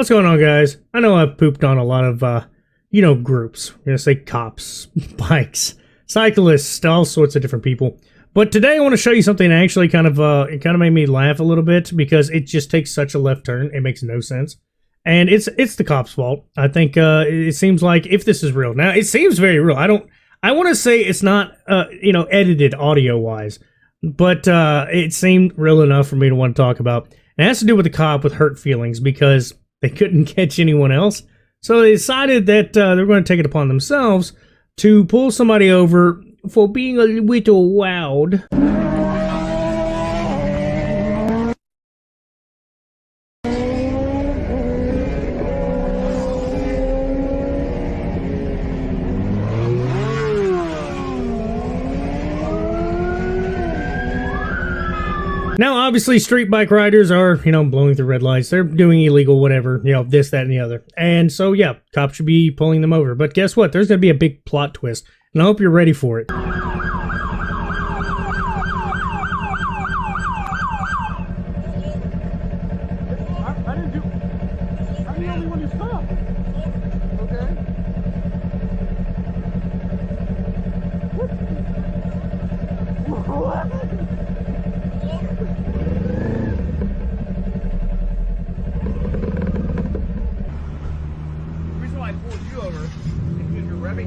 What's going on, guys? I know I've pooped on a lot of, groups. I'm gonna say cops, bikes, cyclists, all sorts of different people. But today I want to show you something that actually kind of made me laugh a little bit because it just takes such a left turn. It makes no sense. And it's the cops' fault. I think it seems like if this is real. Now, it seems very real. I want to say it's not, edited audio-wise. But it seemed real enough for me to want to talk about. It has to do with the cop with hurt feelings because they couldn't catch anyone else. So they decided that they're going to take it upon themselves to pull somebody over for being a little loud. Now, obviously, street bike riders are, blowing through red lights. They're doing illegal whatever, this, that, and the other. And so, yeah, cops should be pulling them over. But guess what? There's going to be a big plot twist. And I hope you're ready for it.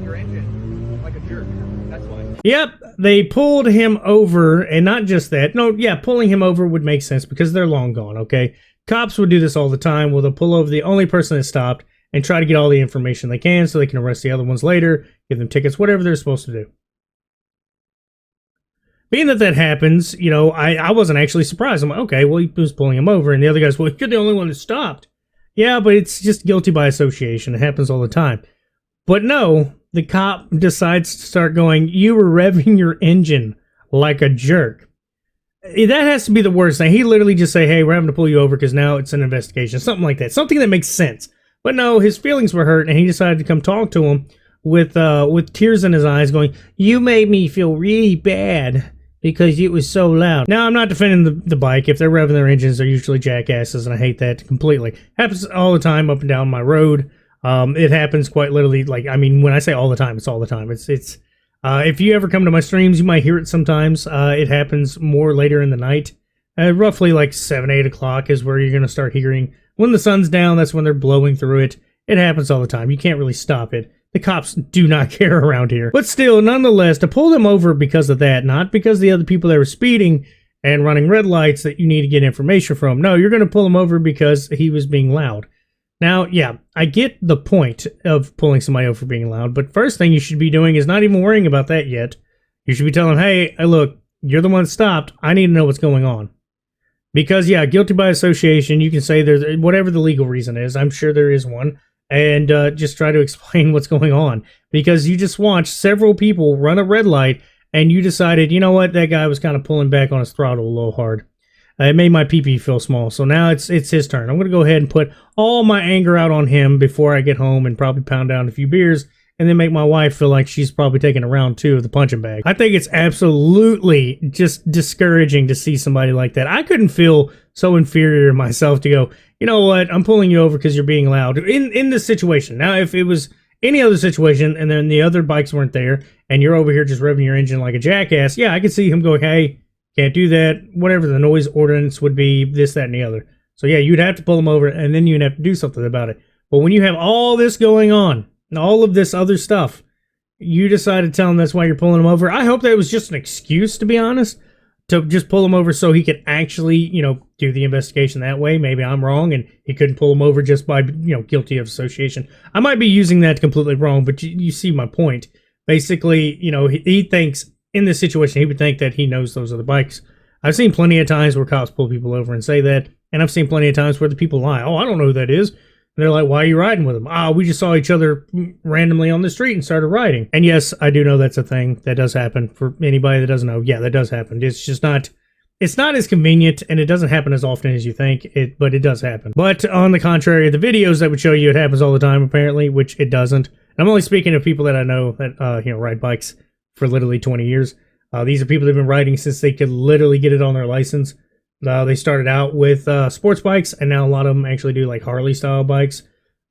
Your engine like a jerk. That's why. Yep, they pulled him over, and not just that. No, yeah, pulling him over would make sense because they're long gone, okay? Cops would do this all the time. Well, they'll pull over the only person that stopped and try to get all the information they can so they can arrest the other ones later, give them tickets, whatever they're supposed to do. Being that happens, I wasn't actually surprised. I'm like, okay, well, he was pulling him over, and the other guy's, well, you're the only one that stopped. Yeah, but it's just guilty by association. It happens all the time. But no, the cop decides to start going, you were revving your engine like a jerk. That has to be the worst thing. He literally just say, hey, we're having to pull you over because now it's an investigation. Something like that. Something that makes sense. But no, his feelings were hurt, and he decided to come talk to him with tears in his eyes going, you made me feel really bad because it was so loud. Now, I'm not defending the bike. If they're revving their engines, they're usually jackasses, and I hate that completely. Happens all the time up and down my road. It happens quite literally, when I say all the time, it's all the time. It's if you ever come to my streams, you might hear it sometimes. It happens more later in the night. Roughly like 7, 8 o'clock is where you're going to start hearing. When the sun's down, that's when they're blowing through it. It happens all the time. You can't really stop it. The cops do not care around here. But still, nonetheless, to pull them over because of that, not because the other people that were speeding and running red lights that you need to get information from. No, you're going to pull them over because he was being loud. Now, yeah, I get the point of pulling somebody over for being loud, but first thing you should be doing is not even worrying about that yet. You should be telling them, hey, look, you're the one that stopped. I need to know what's going on. Because, yeah, guilty by association, you can say there's whatever the legal reason is. I'm sure there is one. And just try to explain what's going on. Because you just watched several people run a red light, and you decided, you know what, that guy was kind of pulling back on his throttle a little hard. It made my pee-pee feel small, so now it's his turn. I'm going to go ahead and put all my anger out on him before I get home and probably pound down a few beers and then make my wife feel like she's probably taking a round 2 of the punching bag. I think it's absolutely just discouraging to see somebody like that. I couldn't feel so inferior to myself to go, you know what, I'm pulling you over because you're being loud in this situation. Now, if it was any other situation and then the other bikes weren't there and you're over here just revving your engine like a jackass, yeah, I could see him going, hey, can't do that, whatever the noise ordinance would be, this, that, and the other. So yeah, you'd have to pull them over, and then you'd have to do something about it. But when you have all this going on, and all of this other stuff, you decide to tell him that's why you're pulling him over. I hope that was just an excuse, to be honest, to just pull him over so he could actually, do the investigation that way. Maybe I'm wrong, and he couldn't pull him over just by, guilty of association. I might be using that completely wrong, but you see my point. Basically, he thinks, in this situation, he would think that he knows those other bikes. I've seen plenty of times where cops pull people over and say that, and I've seen plenty of times where the people lie. Oh, I don't know who that is. And they're like, why are you riding with them? We just saw each other randomly on the street and started riding. And yes, I do know that's a thing. That does happen. For anybody that doesn't know, yeah, that does happen. It's just not as convenient, and it doesn't happen as often as you think, but it does happen. But on the contrary, the videos that would show you it happens all the time, apparently, which it doesn't. And I'm only speaking of people that I know that, ride bikes for literally 20 years. These are people that have been riding since they could literally get it on their license. They started out with sports bikes, and now a lot of them actually do like Harley style bikes.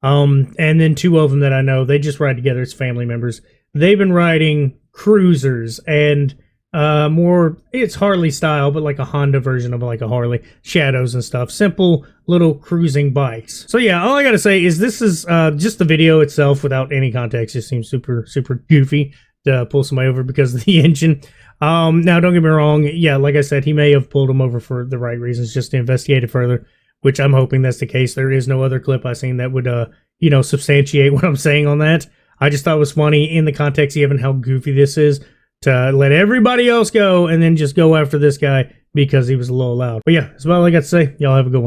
And then two of them that I know, they just ride together as family members. They've been riding cruisers and more, it's Harley style, but like a Honda version of like a Harley, Shadows and stuff. Simple little cruising bikes. So yeah, all I gotta say is this is just the video itself without any context. Just seems super goofy to pull somebody over because of the engine. Now don't get me wrong, yeah, like I said, he may have pulled him over for the right reasons, just to investigate it further, which I'm hoping that's the case. There is no other clip I've seen that would substantiate what I'm saying on that. I just thought it was funny in the context given how goofy this is, to let everybody else go and then just go after this guy because he was a little loud. But yeah, that's about all I got to say. Y'all have a good one.